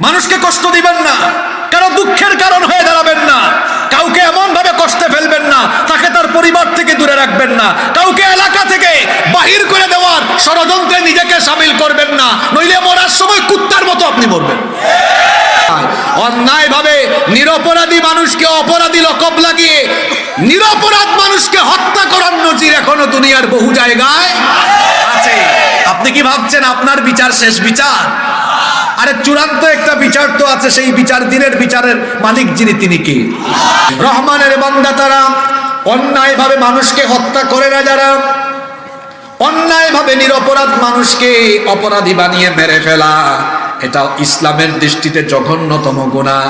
মানুষকে কষ্ট দিবেন না, কারো দুঃখের কারণ হয়ে দাঁড়াবেন না, কাউকে এমন ভাবে কষ্টে ফেলবেন না তাকে তার পরিবার থেকে দূরে রাখবেন না, কাউকে এলাকা থেকে বাহির করে দেওয়ার ষড়যন্ত্রে নিজেকে সামিল করবেন না, নইলে মরার সময় কুত্তার মতো আপনি মরবেন। অন্যায় ভাবে নিরপরাধী মানুষকে অপরাধী লকব লাগিয়ে নিরপরাধ মানুষকে হত্যা করার নজির এখনো দুনিয়ার বহু জায়গায় আছে। আপনি কি ভাবছেন আপনার বিচার শেষ বিচার? আরে চূড়ান্ত একটা বিচার তো আছে, সেই বিচার দিনের বিচারের মালিক যিনি তিনি কি? রহমানের বান্দা তারা অন্যায় ভাবে মানুষকে হত্যা করে না, যারা অন্যায় ভাবে নিরপরাধ মানুষকে অপরাধী বানিয়ে মেরে ফেলা, এটা ইসলামের দৃষ্টিতে জঘন্যতম গুনাহ।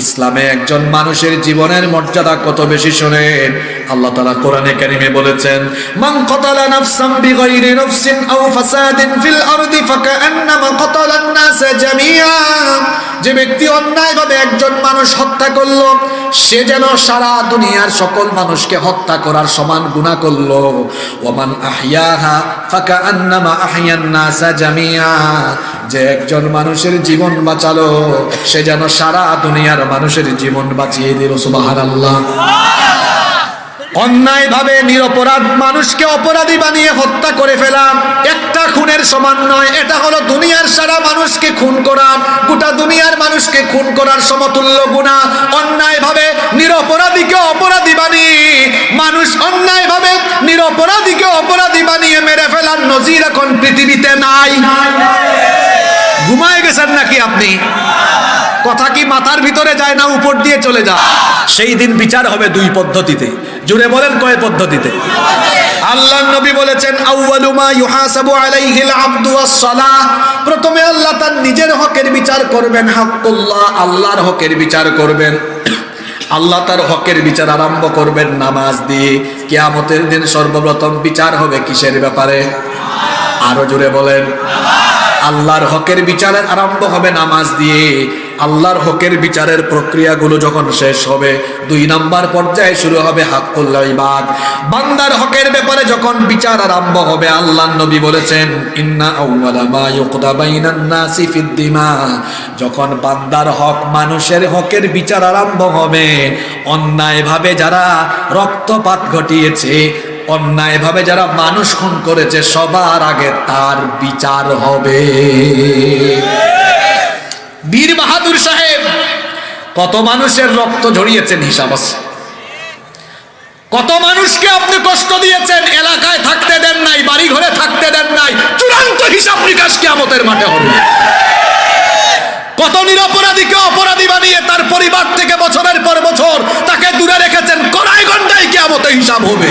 ইসলামে একজন মানুষের জীবনের মর্যাদা কত বেশি শুনেন। আল্লাহ তাআলা কোরআনে কারীমে বলেছেন, মান কাতালা নাফসান বিগাইরি নাফসিন আও ফাসাদিন ফিল আরদি ফাকান্নামা কাতালান নাস জামিআ। যে ব্যক্তি অন্যায়ভাবে একজন মানুষ হত্যা করলো, সে যেন সারা দুনিয়ার সকল মানুষকে হত্যা করার সমান গুনাহ করলো। ওয়ামান আহইয়াহা ফাকান্নামা আহইয়ান নাস জামিআ। যে একজন মানুষের জীবন বাঁচালো, সে যেন সারা দুনিয়ার মানুষের জীবন বাঁচিয়ে দিল। সুবহানাল্লাহ। অন্যায় ভাবে নিরপরাধ মানুষকে অপরাধী বানিয়ে হত্যা করে ফেলা একটা খুনের সমান নয়। এটা হলো দুনিয়ার সারা মানুষকে খুন করা, গোটা দুনিয়ার মানুষকে খুন করার সমতুল্য গুনাহ। অন্যায় ভাবে নিরপরাধীকে অপরাধী বানিয়ে মানুষ অন্যায় ভাবে নিরপরাধীকে অপরাধী বানিয়ে মেরে ফেলার নজির এখন পৃথিবীতে নাই। ঘুমায় গেছেন নাকি আপনি? কথা কি মাথার ভিতরে যায় না উপর দিয়ে চলে যায়? সেই দিন বিচার হবে দুই পদ্ধতিতে। জুড়ে বলেন কয় পদ্ধতিতে? আল্লাহর নবী বলেছেন, আউয়ালু মা ইউহাসাবু আলাইহিল আবদু আস-সালাহ। প্রথমে আল্লাহ তার নিজের হকের বিচার করবেন, হাক্কুল্লাহ, আল্লাহর হকের বিচার করবেন। আল্লাহ তার হকের বিচার আরম্ভ করবেন নামাজ দিয়ে। কিয়ামতের দিন সর্বপ্রথম বিচার হবে কিসের ব্যাপারে? আরো জোরে বলেন। আল্লাহর হকের বিচার আরম্ভ হবে নামাজ দিয়ে। আল্লাহর হকের বিচারের প্রক্রিয়াগুলো যখন শেষ হবে, দুই নাম্বার পর্যায়ে শুরু হবে হাক্কুল ইবাদ। বান্দার হকের ব্যাপারে যখন বিচার আরম্ভ হবে, আল্লাহর নবী বলেছেন, ইন্না আউয়ালা মা ইউকদা বাইনান নাসি ফিদ দিমা। যখন বান্দার হক, মানুষের হকের বিচার আরম্ভ হবে, অন্যায়ভাবে যারা রক্তপাত ঘটিয়েছে, অন্যায়ভাবে যারা মানুষ খুন করেছে, সবার আগে তার বিচার হবে। বীর বাহাদুর সাহেব কত মানুষের রক্ত ঝরিয়েছেন হিসাব আছে। কত মানুষকে আপনি কষ্ট দিয়েছেন, এলাকায় থাকতে দেন নাই, বাড়ি ঘরে থাকতে দেন নাই, চূড়ান্ত হিসাব নিকাশ কিয়ামতের মাঠে হবে। কত নিরপরাধীকে অপরাধী বানিয়ে তার পরিবার থেকে বছরের পর বছর তাকে দূরে রেখেছেন, কড়াই গন্ডায় কিয়ামতে হিসাব হবে।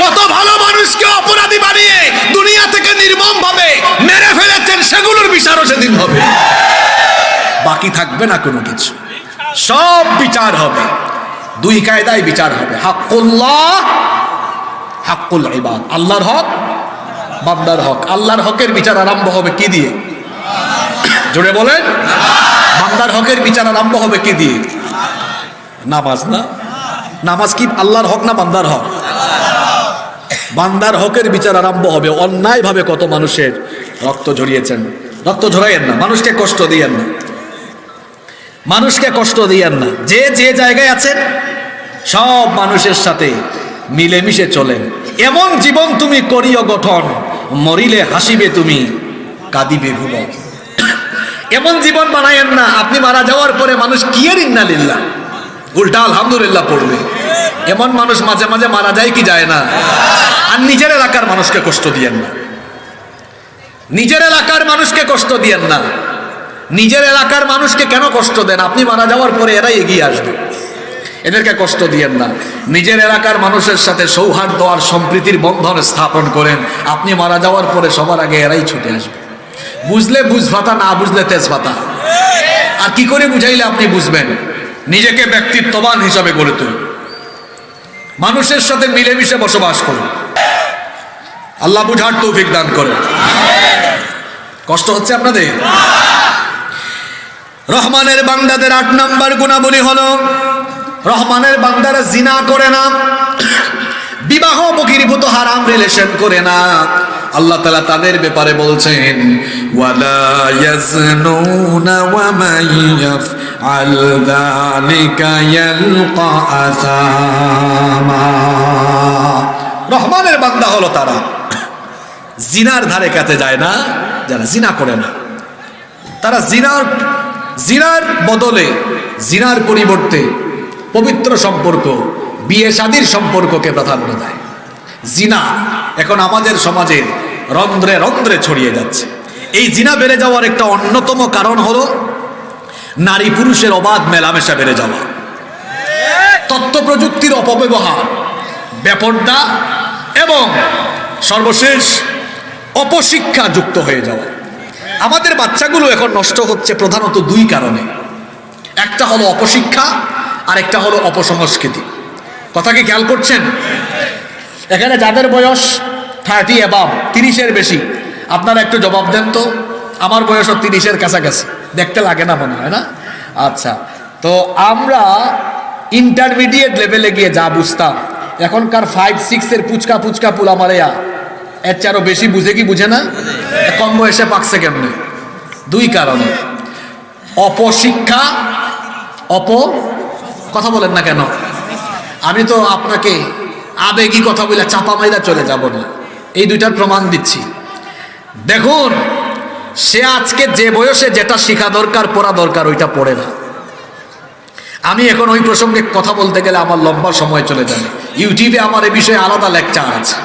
কত ভালো মানুষকে অপরাধী বানিয়ে দুনিয়া থেকে নির্মম ভাবে মেরে ফেলেছেন, সেগুলোর বিচারও সেদিন হবে। বাকি থাকবে না কোনো কিছু, সব বিচার হবে। দুই কায়দায় বিচার হবে, হাক্কুল্লাহ, হাক্কুল ইবাদ। আল্লাহর হক, বান্দার হক। আল্লাহর হকের বিচার আরম্ভ হবে কি দিয়ে? জোরে বলেন। বান্দার হকের বিচার আরম্ভ হবে কি দিয়ে? নামাজ না? নামাজ কি আল্লাহর হক না বান্দার হক? বান্দার হকের বিচার আরম্ভ হবে। অন্যায় ভাবে কত মানুষের রক্ত ঝরিয়েছেন, রক্ত ঝরাইয়েন না, মানুষকে কষ্ট দিয়েন না, মানুষকে কষ্ট দিয়েন না। যে যে জায়গায় আছেন সব মানুষের সাথে মিলেমিশে চলেন। এমন জীবন তুমি করিও গঠন, মরিলে হাসিবে তুমি, কাঁদিবে ভুবন। এমন জীবন বানায়েন না আপনি মারা যাওয়ার পরে মানুষ কি এর ইন্নালিল্লাহ, উল্টা আলহামদুলিল্লাহ পড়বে। এমন মানুষ মাঝে মাঝে মারা যায় কি যায় না? আর নিজের এলাকার মানুষকে কষ্ট দিয়েন না, নিজের এলাকার মানুষকে কষ্ট দিয়েন না। নিজের এলাকার মানুষকে কেন কষ্ট দেন? আপনি মারা যাওয়ার পরে এরাই এগিয়ে আসবে, এদেরকে কষ্ট দিয়েন না। নিজের এলাকার মানুষের সাথে সৌহার্দ্য আর সম্প্রীতির বন্ধন স্থাপন করেন। আপনি মারা যাওয়ার পরে সবার আগে এরাই ছুটে আসবে। বুঝলে বুঝভাতা, না বুঝলে তেজভাতা। আর কি করে বুঝাইলে আপনি বুঝবেন? নিজেকে ব্যক্তিত্ববান হিসাবে গড়ে তুলুন, মানুষের সাথে মিলেমিশে বসবাস করুন। আল্লাহ বুঝার তৌফিক দান করেন। কষ্ট হচ্ছে আপনাদের? রহমানের বান্দাদের ৮ নম্বর গুণাবলী হলো, রহমানের বান্দারা জিনা করে না। বিবাহ বহির্ভূত হারাম রিলেশন করে না। আল্লাহ তাআলা তাদের ব্যাপারে বলছেন ওয়ালা ইয়াজনুনা ওয়া মান ইয়াফআল যালিকা ইয়ালকা আসামা। রহমানের বান্দা হলো তারা, জিনার ধারে কাছে যায় না যারা জিনা করে না। তারা জিনার বদলে, জিনার পরিবর্তে পবিত্র সম্পর্ক, বিয়ে শাদীর সম্পর্ককে প্রাধান্য দেয়। জিনা এখন আমাদের সমাজের রন্ধ্রে রন্ধ্রে ছড়িয়ে যাচ্ছে। এই জিনা বেড়ে যাওয়ার একটা অন্যতম কারণ হলো নারী পুরুষের অবাধ মেলামেশা বেড়ে যাওয়া, তথ্য প্রযুক্তির অপব্যবহার, বেপরদা এবং সর্বশেষ অপশিক্ষা যুক্ত হয়ে যাওয়া। আমাদের বাচ্চাগুলো এখন নষ্ট হচ্ছে প্রধানত দুই কারণে। একটা হলো অপশিক্ষা, আর একটা হলো অপসংস্কৃতি। কথা কি খেয়াল করছেন? এখানে যাদের বয়স 30 অ্যাবাভ, 30-এর বেশি, আপনারা একটু জবাব দেন তো। আমার বয়সও 30-এর কাছাকাছি, দেখতে লাগে না মনে হয় না? আচ্ছা, তো আমরা ইন্টারমিডিয়েট লেভেলে গিয়ে যা বুঝতাম, এখনকার 5-6-এর পুচকা পুচকা পুলা মারেয়া এর চেয়ে আরো বেশি বুঝে কি বুঝে না? কম বয়সে পাকছে কেমনে? দুই কারণে, অপশিক্ষা, কথা বলেন না কেন? আমি তো আপনাকে আবেগী কথা বলে চাপা মাইরা চলে যাব না, এই দুইটার প্রমাণ দিচ্ছি। দেখুন, সে আজকে যে বয়সে যেটা শেখা দরকার, পড়া দরকার, ওইটা পড়ে না। আমি এখন ওই প্রসঙ্গে কথা বলতে গেলে আমার লম্বা সময় চলে যাবে। ইউটিউবে আমার এ বিষয়ে আলাদা লেকচার আছে।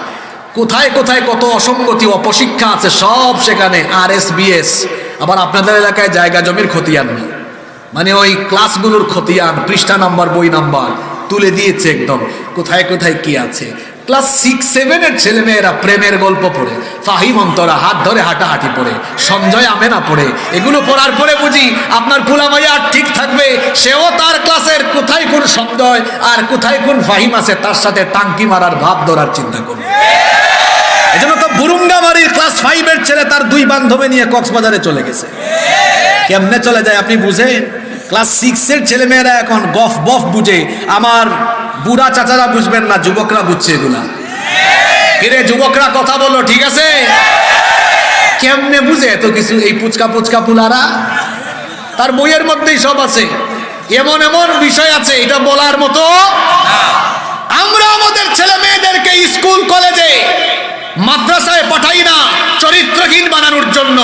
কোথায় কোথায় কত অসঙ্গতি, অপশিক্ষা আছে, সব সেখানে RSBS। আবার আপনাদের এলাকায় জায়গা জমির খতিয়ান নেই, মানে ওই ক্লাসগুলোর খতিয়ান, পৃষ্ঠা নাম্বার, বই নাম্বার তুলে দিয়েছে একদম, কোথায় কোথায় কি আছে। ক্লাস 6-7-এর ছেলেমেয়েরা প্রেমের গল্প পড়ে, ফাহিম অন্তরা হাত ধরে হাঁটাহাঁটি পড়ে, সঞ্জয় আমেনা পড়ে। এগুলো পড়ার পরে বুঝি আপনার পুলামাইয়া ঠিক থাকবে, সেও তার ক্লাসের কোথায় কোন সঞ্জয় আর কোথায় কোন ফাহিম আছে তার সাথে টাঙ্কি মারার ভাব ধরার চিন্তা করবে। এজন্য তো বুরুঙ্গামারির ক্লাস 5-এর ছেলে তার 2 বান্ধবী নিয়ে কক্সবাজারে চলে গেছে। কেমনে চলে যায় আপনি বুঝেন? ক্লাস 6-এর ছেলেমেয়েরা এখন গফ বফ বুঝে, আমার বুড়া চাচারা বুঝবেন না, যুবকরা বুঝছে এগুলা। কিরে যুবকরা কথা বলো, ঠিক আছে? কেমনে বুঝে এত কিছু এই পুচকা পুচকা পুলারা? তার বইয়ের মধ্যেই সব আছে। এমন এমন বিষয় আছে এটা বলার মতো। আমরা আমাদের ছেলে মেয়েদেরকে স্কুল কলেজে মাদ্রাসায় পাঠাই না চরিত্রহীন বানানোর জন্য,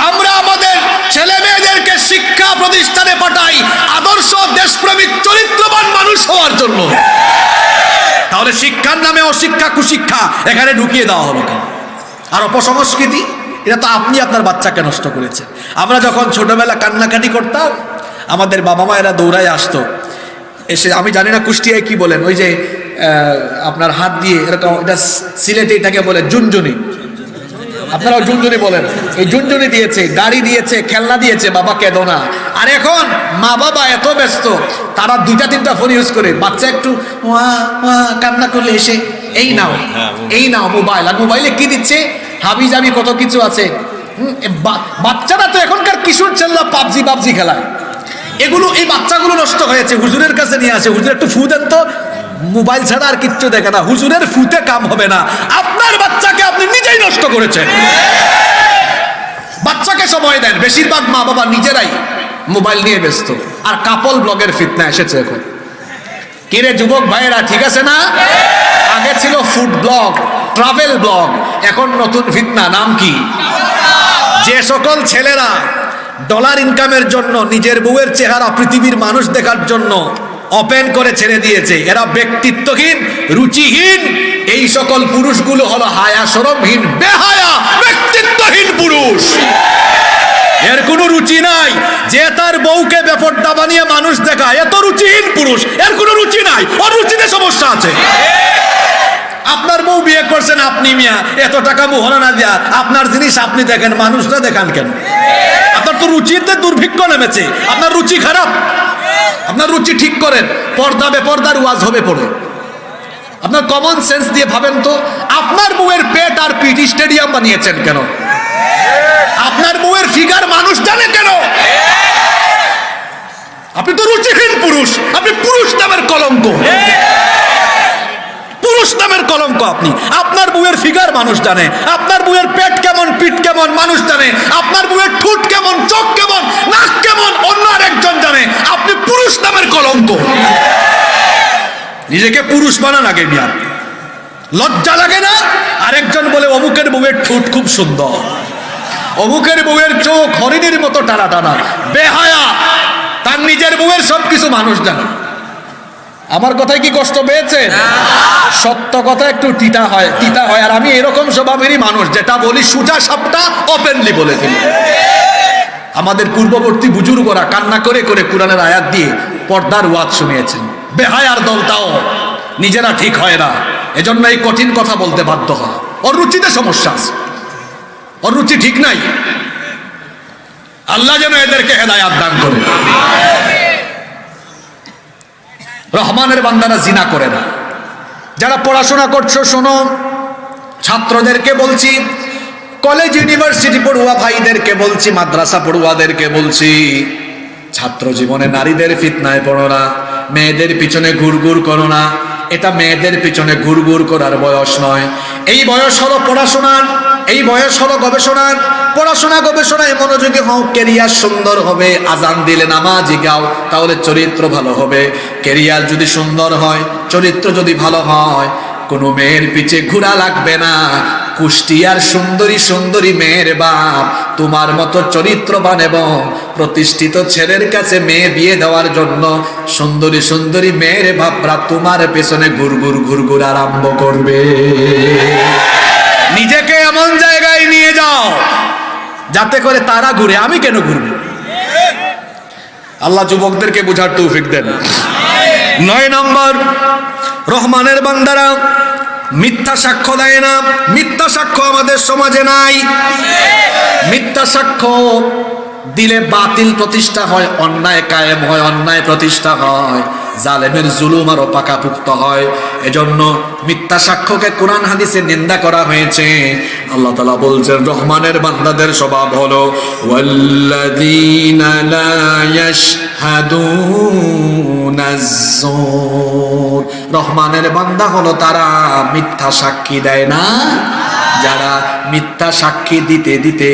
আমরা আমাদের ছেলে মেয়েদেরকে শিক্ষা প্রতিষ্ঠানে পাঠাই আদর্শ দেশপ্রেমিক চরিত্রবান মানুষ হওয়ার জন্য। তাহলে শিক্ষার নামে অশিক্ষা, কুশিক্ষা এখানে ঢুকিয়ে দেওয়া হলো কেন? আর অপসংস্কৃতি, এটা তো আপনি আপনার বাচ্চাকে নষ্ট করেছেন। আমরা যখন ছোটবেলা কান্নাকাটি করতাম, আমাদের বাবা মায়েরা দৌড়ায় আসতো, এসে, আমি জানি না কুষ্টিয়ায় কি বলেন, ওই যে আপনার হাত দিয়ে এরকম, এটা সিলেটে এটাকে বলে জুনজুনি, আপনারাও জুনজুনি বলেন। এই জুনজুনি দিয়েছে, গাড়ি দিয়েছে, খেলনা দিয়েছে, বাবা কেঁদো না। আর এখন মা বাবা এত ব্যস্ত, তারা 2-3টা ফোন ইউজ করে, বাচ্চা একটু কান্না করলে এসে এই নাও, এই নাও মোবাইল। আর মোবাইলে কি দিচ্ছে? হাবি জাবি কত কিছু আছে। বাচ্চারা তো এখনকার কিশোর ছেলেরা পাবজি খেলায়। এগুলো, এই বাচ্চাগুলো নষ্ট হয়েছে, হুজুরের কাছে নিয়ে আসে, হুজুর একটু ফু দেন তো, মোবাইল ছাড়া আর কিচ্ছু দেখে না। হুজুরের ফুতে কাম হবে না, আপনার বাচ্চাকে আপনি নিজেই নষ্ট করেছেন। বাচ্চাকে সময় দেন। বেশিরভাগ মা বাবা নিজেরাই মোবাইল নিয়ে ব্যস্ত। আর কাপল ব্লগের ফিতনা এসেছে এখন। কিরে যুবক ভাইয়েরা, ঠিক আছে না? আগে ছিল ফুড ব্লগ, ট্রাভেল ব্লগ, এখন নতুন ফিতনা, নাম কি? যে সকল ছেলেরা ডলার ইনকামের জন্য নিজের বউয়ের চেহারা পৃথিবীর মানুষ দেখার জন্য ওপেন করে ছেড়ে দিয়েছে, এরা ব্যক্তিত্বহীন, রুচিহীন। এই সকল পুরুষগুলো হলো হায়া শরমহীন, বেহায়া, ব্যক্তিত্বহীন পুরুষ। এর কোনো রুচি নাই। যে তার বউকে বেপরদা বানিয়ে মানুষ দেখায়, এত রুচিহীন পুরুষ, এর কোনো রুচি নাই, ওর রুচিতে সমস্যা আছে। আপনার বউ বিয়ে করছেন আপনি, মিয়া এত টাকা মোহরানা দিয়া আপনার জিনিস আপনি দেখেন, মানুষরা দেখান কেন? আপনার তো রুচিতে দুর্ভিক্ষ নেমেছে, আপনার রুচি খারাপ। আপনার রুচি ঠিক করেন, পর্দা বেপর্দার ওয়াজ হবে পড়ে। আপনার কমন সেন্স দিয়ে ভাবেন তো, আপনার বউয়ের পেট আর পিটি স্টেডিয়াম বানিয়েছেন কেন? আপনার বউয়ের ফিগার মানুষ জানে কেন? আপনি তো রুচিহীন পুরুষ, আপনি পুরুষ নামের কলঙ্ক। পুরুষ নামের কলঙ্ক আপনি। আপনার বউয়ের ফিগার মানুষ জানে, আপনার বউয়ের পেট কেমন, পিঠ কেমন মানুষ জানে, আপনার বউয়ের ঠোঁট কেমন, চোখ কেমন, নাক কেমন অন্য আরেকজন জানে। আপনি পুরুষ নামের কলঙ্ক। নিজেকে পুরুষ বানান আগে মিয়া। লজ্জা লাগে না? আরেকজন বলে অমুকের বউয়ের ঠোঁট খুব সুন্দর, অমুকের বউয়ের চোখ হরিণের মতো টানা টানা। বেহায়া, তার নিজের বউয়ের সবকিছু মানুষ জানে। আমার কথায় কি কষ্ট পেয়েছে? সত্য কথা একটু তিতা হয়। আর আমি এরকম স্বভাবেরই মানুষ, যেটা বলি সোজা সাপটা ওপেনলি বলে ফেলি। আমাদের পূর্ববর্তী বুজুর্গরা কান্না করে করে কোরআনের আয়াত দিয়ে পর্দার ওয়াজ শুনিয়েছেন। বেহায়ার দলটাও নিজেরা ঠিক হয় না, এজন্য এই কঠিন কথা বলতে বাধ্য হয়। ওর রুচিতে সমস্যা আছে, ওর রুচি ঠিক নাই। আল্লাহ যেন এদেরকে হেদায়াত দান করে। রহমানের বান্দারা জিনা করে না। যারা পড়াশোনা করছো শোনো, ছাত্রদেরকে বলছি, কলেজ ইউনিভার্সিটি পড়ুয়া ভাইদেরকে বলছি, মাদ্রাসা পড়ুয়াদেরকে বলছি, ছাত্র জীবনে নারীদের ফিতনায় পড়ো না, মেয়েদের পিছনে ঘুরঘুর করো না। এটা মেয়েদের পিছনে ঘুরঘুর করার বয়স নয়। এই বয়স হলো পড়াশোনার, এই বয়স হলো গবেষণার। পড়াশোনা গবেষণায় মনোযোগী হও, কেরিয়ার সুন্দর হবে। আজান দিলে নামাজি গাও, তাহলে চরিত্র ভালো হবে। কেরিয়ার যদি সুন্দর হয়, চরিত্র যদি ভালো হয়, কোনো মেয়ের পিছে ঘোরা লাগবে না। কুষ্টিয়ার সুন্দরী সুন্দরী মেয়ের বাপ তোমার মতো চরিত্রবান এবং প্রতিষ্ঠিত ছেলের কাছে মেয়ে বিয়ে দেওয়ার জন্য সুন্দরী সুন্দরী মেয়ের বাপরা তোমার পেছনে ঘুরঘুর আরম্ভ করবে। নিজেকে এমন জায়গায় নিয়ে যাও যাতে করে তারা ঘুরে, আমি কেন ঘুরবো? আল্লাহ যুবকদেরকে বুঝার তৌফিক দেন। 9 নম্বর, রহমানের বান্দারা মিথ্যা সাক্ষ্য দেয় না। মিথ্যা সাক্ষ্য আমাদের সমাজে নাই। মিথ্যা সাক্ষ্য দিলে বাতিল প্রতিষ্ঠা হয়, অন্যায় কায়েম হয়, অন্যায় প্রতিষ্ঠা হয়, জালেমের জুলুম আরো পাকাপুক্ত হয়। এজন্য মিথ্যা সাক্ষ্যকে কোরআন হাদিসে নিন্দা করা হয়েছে। আল্লাহ তাআলা বলছেন রহমানের বান্দাদের স্বভাব হলো ওয়াল্লাযীনা লা ইয়াশহাদুনাজ যুর। রহমানের বান্দা হলো তারা মিথ্যা সাক্ষী দেয় না। যারা মিথ্যা সাক্ষী দিতে দিতে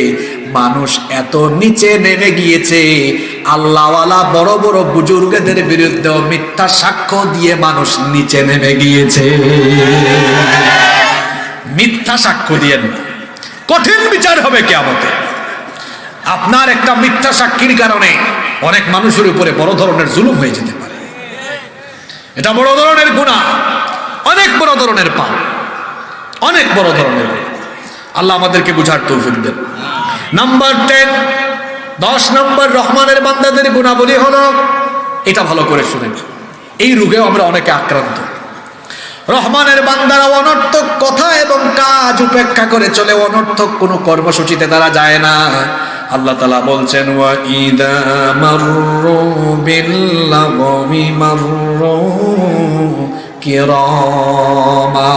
মানুষ এত নিচে নেমে গিয়েছে, আল্লাহওয়ালা বড় বড় বুজুর্গদের বিরুদ্ধেও মিথ্যা সাক্ষ্য দিয়ে মানুষ নিচে নেমে গিয়েছে। মিথ্যা সাক্ষ্য দিয়েন না, কঠিন বিচার হবে কিয়ামতে। আপনার একটা মিথ্যা সাক্ষীর কারণে অনেক মানুষের উপরে বড় ধরনের জুলুম হয়ে যেতে পারে। এটা বড় ধরনের গুনাহ, অনেক বড় ধরনের পাপ, অনেক বড় ধরনের। আল্লাহ আমাদেরকে বুঝার তৌফিক দেন। নাম্বার 10 নম্বর রহমানের বান্দাদের গুণাবলী হলো, এটা ভালো করে শুনেন, এই রোগেও আমরা অনেকে আক্রান্ত। রহমানের বান্দারা অনর্থক কথা এবং কাজ উপেক্ষা করে চলে, অনর্থক কোনো কর্মসূচিতে তারা যায় না। আল্লাহ তাআলা বলছেন ওয়া ইদা মাররু বিল্লাগwi মাররু কিরামা।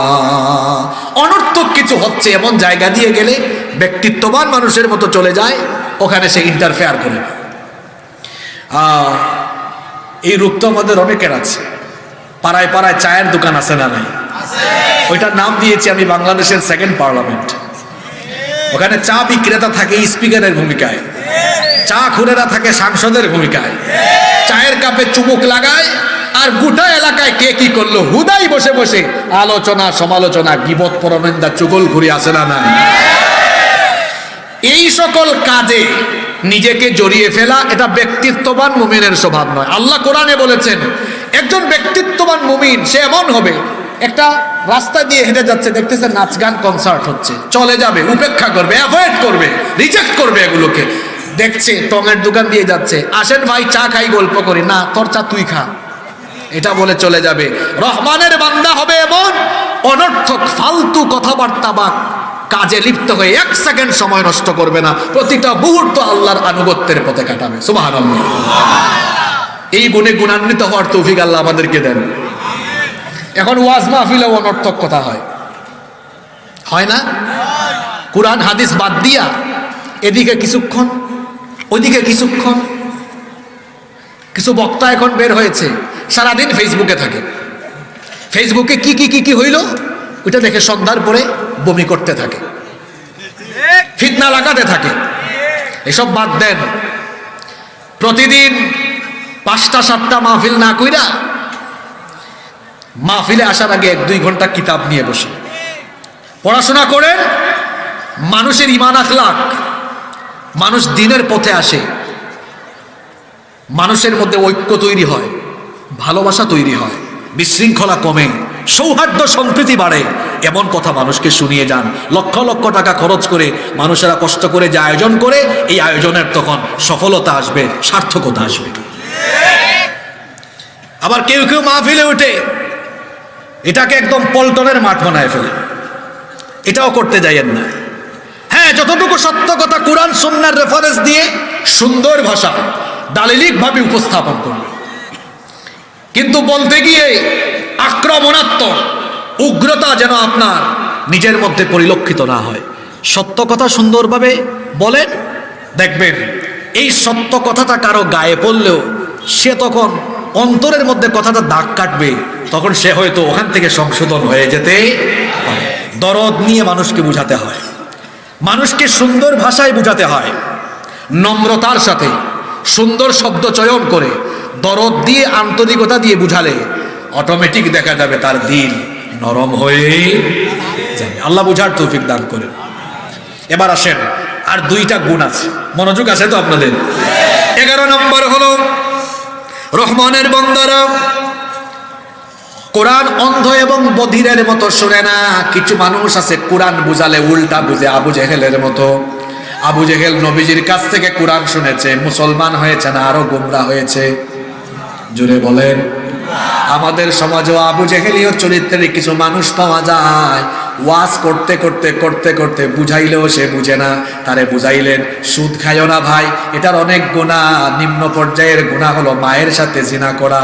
অনর্থক কিছু হচ্ছে এমন জায়গা দিয়ে গেলে ব্যক্তিত্ববান মানুষের মতো চলে যায়, ওখানে সে ইন্টারফেয়ার করে না। এই রূপ তো আমাদের অনেকের আছে। পাড়ায় পাড়ায় চায়ের দোকান আছে না নাই? ওইটার নাম দিয়েছি আমি বাংলাদেশের সেকেন্ড পার্লামেন্ট। ওখানে চা বিক্রেতা থাকে স্পিকারের ভূমিকায়, চা খুরেরা থাকে সাংসদের ভূমিকায়। চায়ের কাপে চুমুক লাগায় আর গোটা এলাকায় কে কি করলো হুদাই বসে বসে আলোচনা সমালোচনা, গীবত পরনিন্দা চুগলখড়ি আছে না নাই? এই সকল কাজে নিজেকে জড়িয়ে ফেলা এটা ব্যক্তিত্ববান মুমিনের স্বভাব নয়। আল্লাহ কোরআনে বলেছেন একজন ব্যক্তিত্ববান মুমিন সে এমন হবে, একটা রাস্তা দিয়ে হেঁটে যাচ্ছে, দেখতেছে নাচ গান কনসার্ট হচ্ছে, চলে যাবে, উপেক্ষা করবে, অ্যাভয়েড করবে, রিজেক্ট করবে এগুলোকে। দেখছে টঙের দোকান দিয়ে যাচ্ছে, আসেন ভাই চা খাই গল্প করি, না তোর চা তুই খা, এটা বলে চলে যাবে। রহমানের বান্দা হবে এমন, অনর্থক ফালতু কথাবার্তা বা কাজে লিপ্ত হয়ে 1 সেকেন্ড সময় নষ্ট করবে না, প্রতিটা মুহূর্ত আল্লাহর আনুগত্যের পথে কাটাবে। সুবহানাল্লাহ। এই গুণে গুণান্বিত হওয়ার তৌফিক আল্লাহ আমাদেরকে দেন। এখন ওয়াজ মাহফিলেও অনর্থক কথা হয় না? কুরআন হাদিস বাদ দিয়া এদিকে কিছুক্ষণ ওইদিকে কিছুক্ষণ। কিছু বক্তা এখন বের হয়েছে, সারাদিন ফেসবুকে থাকে, ফেসবুকে কি কি কি কি হইল ওইটা দেখে সন্ধ্যার পরে বমি করতে থাকে, ফিতনা লাগাতে থাকে। এসব বাদ দেন। প্রতিদিন 5টা-7টা মাহফিল না কইরা মাহফিলে আসার আগে 1-2 ঘন্টা কিতাব নিয়ে বসে পড়াশোনা করেন। মানুষের ঈমান আখলাক, মানুষ দ্বীনের পথে আসে, মানুষের মধ্যে ঐক্য তৈরি হয়, ভালোবাসা তৈরি হয়, বিশৃঙ্খলা কমে, সৌহার্দ্য সম্প্রীতি বাড়ে। এমন কথা মানুষকে শুনিয়ে যান। লক্ষ লক্ষ টাকা খরচ করে মানুষেরা কষ্ট করে যে আয়োজন করে, এই আয়োজনের তখন সফলতা আসবে, সার্থকতা আসবে। আবার কেউ কেউ মাহফিলে উঠে এটাকে একদম পল্টনের মাঠ বানায় ফেলে, এটাও করতে যাইয়েন না। হ্যাঁ, যতটুকু সত্য কথা কুরআন সুন্নাহর রেফারেন্স দিয়ে সুন্দর ভাষা দালিলিক ভাবে উপস্থাপন করবে, কিন্তু বলতে গিয়ে আক্রমণাত্মক উগ্রতা যেন আপনার নিজের মধ্যে পরিলক্ষিত না হয়। সত্য কথা সুন্দরভাবে বলেন, দেখবেন এই সত্য কথাটা কারো গায়ে পড়লেও সে তখন অন্তরের মধ্যে কথাটা দাগ কাটবে, তখন সে হয়তো ওখান থেকে সংশোধন হয়ে যেতে পারে। দরদ নিয়ে মানুষকে বুঝাতে হয়, মানুষকে সুন্দর ভাষায় বুঝাতে হয়, নম্রতার সাথে সুন্দর শব্দ চয়ন করে দরদ দিয়ে আন্তরিকতা দিয়ে বুঝালে অটোমেটিক দেখা যাবে তার দিল নরম হয়ে যাবে। আল্লাহ বুঝার তৌফিক দান করেন। এবার আসেন, আর 2টা গুণ আছে, মনোযোগ আছে তো আপনাদের? 11 নম্বর হলো রহমানের বান্দারা কোরআন অন্ধ এবং বধিরের মতো শুনে না। কিছু মানুষ আছে কোরআন বুঝালে উল্টা বুঝে, আবু জেহেলের মতো। আবু জেহেল নবীজির কাছ থেকে কোরআন শুনেছে, মুসলমান হয়েছে না আরো গোমরা হয়েছে? জুড়ে বলেন। আমাদের সমাজেও আবু জেহেলীয় চরিত্রের কিছু মানুষ পাওয়া যায়। ওয়াজ করতে করতে করতে করতে বুঝাইলেও সে বুঝে না। তারে বুঝাইলেন সুদ খাইও না ভাই, এটার অনেক গুনাহ, নিম্ন পর্যায়ের গুনাহ হলো মায়ের সাথে জিনা করা।